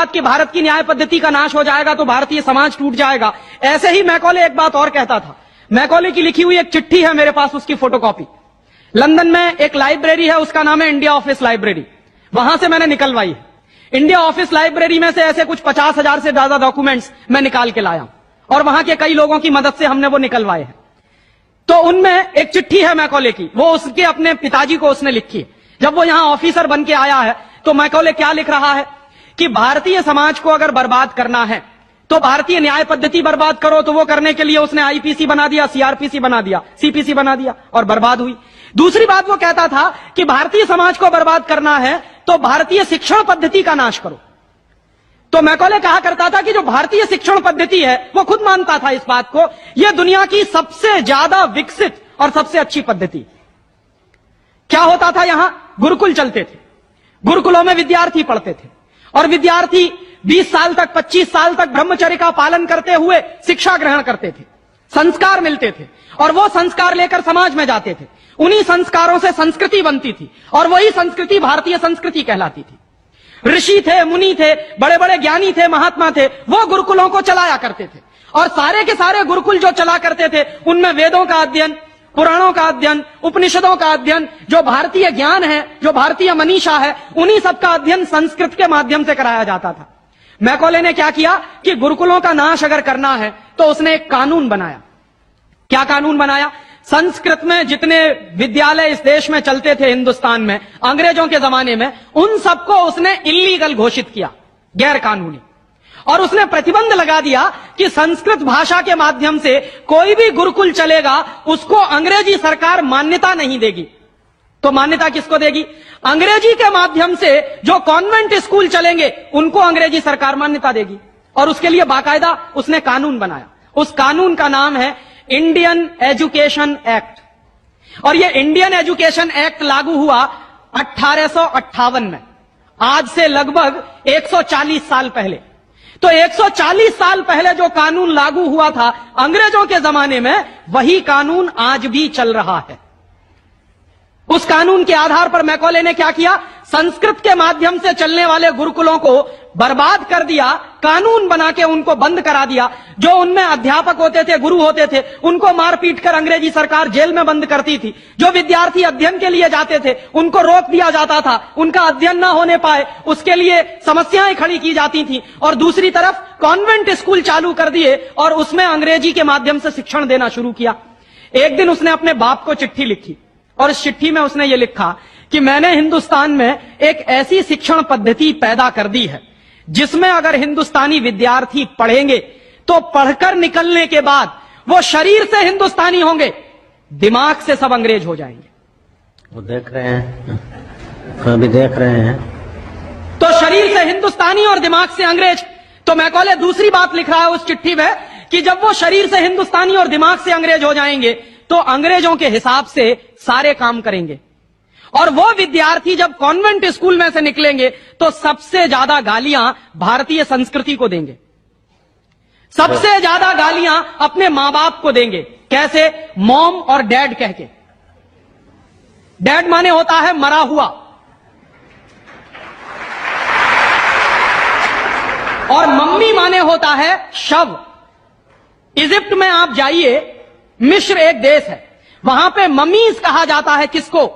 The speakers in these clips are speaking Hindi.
बात कि भारत की न्याय पद्धति का नाश हो जाएगा तो भारतीय समाज टूट जाएगा, ऐसे ही मैकॉले एक बात और कहता था। मैकॉले की लिखी हुई एक चिट्ठी है मेरे पास, उसकी फोटोकॉपी। लंदन में एक लाइब्रेरी है, उसका नाम है इंडिया ऑफिस लाइब्रेरी, वहां से मैंने निकलवाई है। इंडिया ऑफिस लाइब्रेरी में से ऐसे कुछ 50,000 से ज्यादा डॉक्यूमेंट्स मैं निकाल के लाया और वहां के कई लोगों की मदद से हमने वो निकलवाए हैं। तो उनमें एक चिट्ठी है मैकॉले की, वो उसके अपने पिताजी को उसने लिखी है। जब वो यहां ऑफिसर बन के आया है तो मैकॉले क्या लिख रहा है कि भारतीय समाज को अगर बर्बाद करना है तो भारतीय न्याय पद्धति बर्बाद करो। तो वो करने के लिए उसने आईपीसी बना दिया, सीआरपीसी बना दिया, सीपीसी बना दिया और बर्बाद हुई। दूसरी बात वो कहता था कि भारतीय समाज को बर्बाद करना है तो भारतीय शिक्षण पद्धति का नाश करो। तो मैकॉले कहा करता था कि जो भारतीय शिक्षण पद्धति है, वो खुद मानता था इस बात को, यह दुनिया की सबसे ज्यादा विकसित और सबसे अच्छी पद्धति। क्या होता था, यहां गुरुकुल चलते थे, गुरुकुलों में विद्यार्थी पढ़ते थे और विद्यार्थी 20 साल तक, 25 साल तक ब्रह्मचर्य का पालन करते हुए शिक्षा ग्रहण करते थे, संस्कार मिलते थे और वो संस्कार लेकर समाज में जाते थे। उन्हीं संस्कारों से संस्कृति बनती थी और वही संस्कृति भारतीय संस्कृति कहलाती थी। ऋषि थे, मुनि थे, बड़े बड़े ज्ञानी थे, महात्मा थे, वो गुरुकुलों को चलाया करते थे और सारे के सारे गुरुकुल जो चला करते थे उनमें वेदों का अध्ययन, पुराणों का अध्ययन, उपनिषदों का अध्ययन, जो भारतीय ज्ञान है, जो भारतीय मनीषा है, उन्हीं सबका अध्ययन संस्कृत के माध्यम से कराया जाता था। मैकॉले ने क्या किया कि गुरुकुलों का नाश अगर करना है तो उसने एक कानून बनाया। क्या कानून बनाया? संस्कृत में जितने विद्यालय इस देश में चलते थे, हिंदुस्तान में अंग्रेजों के जमाने में, उन सबको उसने इल्लीगल घोषित किया, गैर कानूनी। और उसने प्रतिबंध लगा दिया कि संस्कृत भाषा के माध्यम से कोई भी गुरुकुल चलेगा उसको अंग्रेजी सरकार मान्यता नहीं देगी। तो मान्यता किसको देगी? अंग्रेजी के माध्यम से जो कॉन्वेंट स्कूल चलेंगे उनको अंग्रेजी सरकार मान्यता देगी। और उसके लिए बाकायदा उसने कानून बनाया। उस कानून का नाम है इंडियन एजुकेशन एक्ट। और यह इंडियन एजुकेशन एक्ट लागू हुआ 1858 में, आज से लगभग 140 साल पहले। तो 140 साल पहले जो कानून लागू हुआ था अंग्रेजों के जमाने में, वही कानून आज भी चल रहा है। उस कानून के आधार पर मैकॉले ने क्या किया? संस्कृत के माध्यम से चलने वाले गुरुकुलों को बर्बाद कर दिया, कानून बना के उनको बंद करा दिया। जो उनमें अध्यापक होते थे, गुरु होते थे, उनको मार पीट कर अंग्रेजी सरकार जेल में बंद करती थी। जो विद्यार्थी अध्ययन के लिए जाते थे उनको रोक दिया जाता था, उनका अध्ययन ना होने पाए उसके लिए समस्याएं खड़ी की जाती थी। और दूसरी तरफ कॉन्वेंट स्कूल चालू कर दिए और उसमें अंग्रेजी के माध्यम से शिक्षण देना शुरू किया। एक दिन उसने अपने बाप को चिट्ठी लिखी और इस चिट्ठी में उसने ये लिखा कि मैंने हिंदुस्तान में एक ऐसी शिक्षण पद्धति पैदा कर दी है जिसमें अगर हिंदुस्तानी विद्यार्थी पढ़ेंगे तो पढ़कर निकलने के बाद वो शरीर से हिंदुस्तानी होंगे, दिमाग से सब अंग्रेज हो जाएंगे। वो देख रहे हैं, अभी देख रहे हैं। तो शरीर से हिंदुस्तानी और दिमाग से अंग्रेज। तो मैकॉले दूसरी बात लिख रहा है उस चिट्ठी में कि जब वो शरीर से हिंदुस्तानी और दिमाग से अंग्रेज हो जाएंगे तो अंग्रेजों के हिसाब से सारे काम करेंगे। और वो विद्यार्थी जब कॉन्वेंट स्कूल में से निकलेंगे तो सबसे ज्यादा गालियां भारतीय संस्कृति को देंगे, सबसे ज्यादा गालियां अपने मां बाप को देंगे। कैसे? मॉम और डैड कह के। डैड माने होता है मरा हुआ, और मम्मी माने होता है शव। इजिप्ट में आप जाइए, मिस्र एक देश है, वहां पे ममीज कहा जाता है किसको?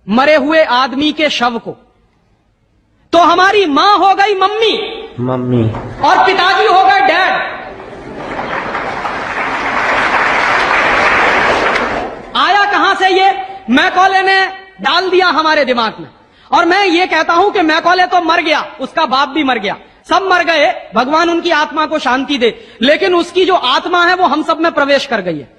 मरे हुए आदमी के शव को। तो हमारी मां हो गई मम्मी, मम्मी, और पिताजी हो गए डैड। आया कहां से ये? मैकॉले ने डाल दिया हमारे दिमाग में। और मैं ये कहता हूं कि मैकॉले तो मर गया, उसका बाप भी मर गया, सब मर गए, भगवान उनकी आत्मा को शांति दे, लेकिन उसकी जो आत्मा है वो हम सब में प्रवेश कर गई है।